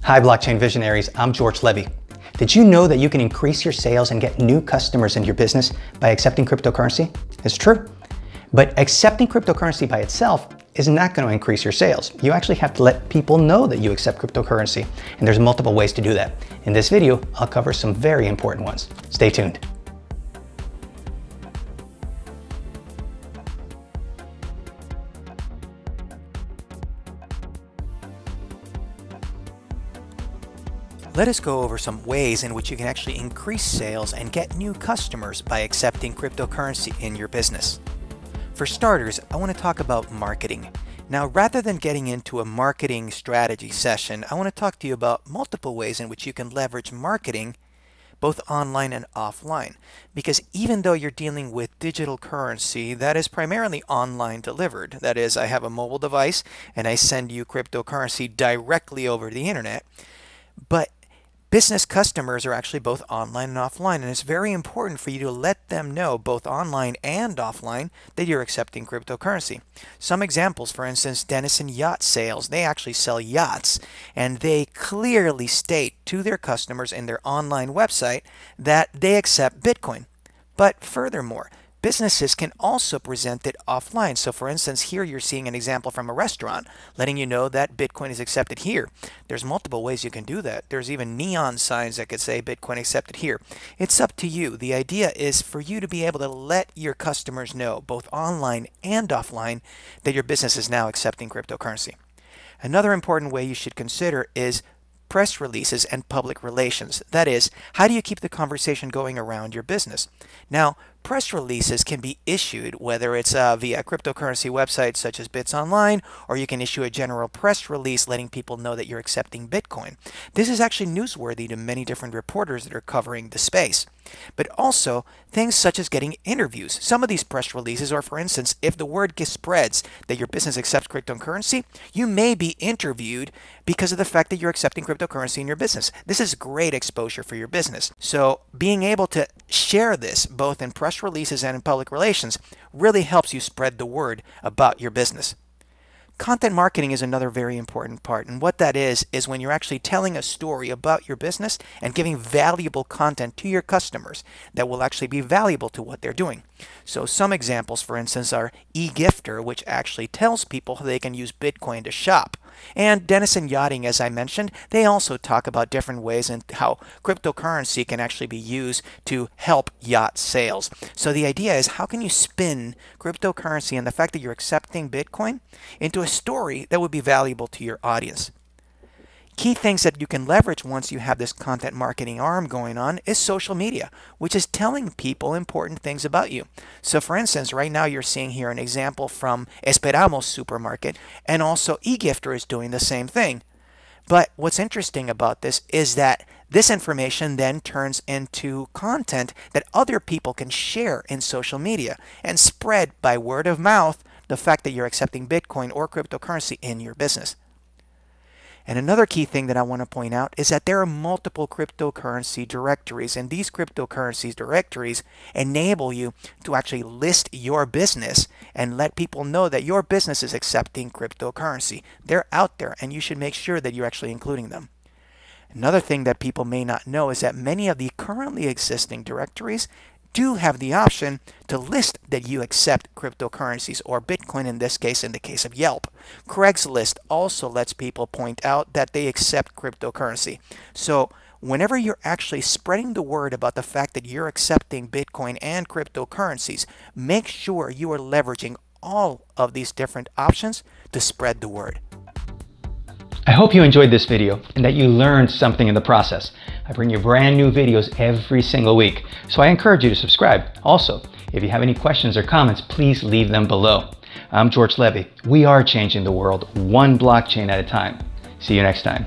Hi, blockchain visionaries. I'm George Levy. Did you know that you can increase your sales and get new customers into your business by accepting cryptocurrency? It's true. But accepting cryptocurrency by itself is not going to increase your sales. You actually have to let people know that you accept cryptocurrency. And there's multiple ways to do that. In this video, I'll cover some very important ones. Stay tuned. Let us go over some ways in which you can actually increase sales and get new customers by accepting cryptocurrency in your business. For starters, I want to talk about marketing. Now, rather than getting into a marketing strategy session, I want to talk to you about multiple ways in which you can leverage marketing both online and offline. Because even though you're dealing with digital currency that is primarily online delivered, that is, I have a mobile device and I send you cryptocurrency directly over the internet, but business customers are actually both online and offline, and it's very important for you to let them know, both online and offline, that you're accepting cryptocurrency. Some examples, for instance, Denison Yacht Sales. They actually sell yachts, and they clearly state to their customers in their online website that they accept Bitcoin. But furthermore, businesses can also present it offline. So for instance, here you're seeing an example from a restaurant letting you know that Bitcoin is accepted here. There's multiple ways you can do that. There's even neon signs that could say Bitcoin accepted here. It's up to you. The idea is for you to be able to let your customers know, both online and offline, that your business is now accepting cryptocurrency. Another important way you should consider is press releases and public relations. That is, how do you keep the conversation going around your business? Now, press releases can be issued, whether it's via cryptocurrency websites such as Bits Online, or you can issue a general press release letting people know that you're accepting Bitcoin. This is actually newsworthy to many different reporters that are covering the space. But also, things such as getting interviews. Some of these press releases, or for instance, if the word spreads that your business accepts cryptocurrency, you may be interviewed because of the fact that you're accepting cryptocurrency in your business. This is great exposure for your business. So being able to share this both in press releases and in public relations really helps you spread the word about your business. Content marketing is another very important part, and what that is when you're actually telling a story about your business and giving valuable content to your customers that will actually be valuable to what they're doing. So some examples, for instance, are eGifter, which actually tells people how they can use Bitcoin to shop. And Denison Yachting, as I mentioned, they also talk about different ways and how cryptocurrency can actually be used to help yacht sales. So the idea is, how can you spin cryptocurrency and the fact that you're accepting Bitcoin into a story that would be valuable to your audience? Key things that you can leverage once you have this content marketing arm going on is social media, which is telling people important things about you. So for instance, right now you're seeing here an example from Esperamos Supermarket, and also eGifter is doing the same thing. But what's interesting about this is that this information then turns into content that other people can share in social media and spread by word of mouth the fact that you're accepting Bitcoin or cryptocurrency in your business. And another key thing that I want to point out is that there are multiple cryptocurrency directories, and these cryptocurrency directories enable you to actually list your business and let people know that your business is accepting cryptocurrency. They're out there, and you should make sure that you're actually including them. Another thing that people may not know is that many of the currently existing directories do have the option to list that you accept cryptocurrencies, or Bitcoin in this case, in the case of Yelp. Craigslist also lets people point out that they accept cryptocurrency. So whenever you're actually spreading the word about the fact that you're accepting Bitcoin and cryptocurrencies, make sure you are leveraging all of these different options to spread the word. I hope you enjoyed this video and that you learned something in the process. I bring you brand new videos every single week, so I encourage you to subscribe. Also, if you have any questions or comments, please leave them below. I'm George Levy. We are changing the world one blockchain at a time. See you next time.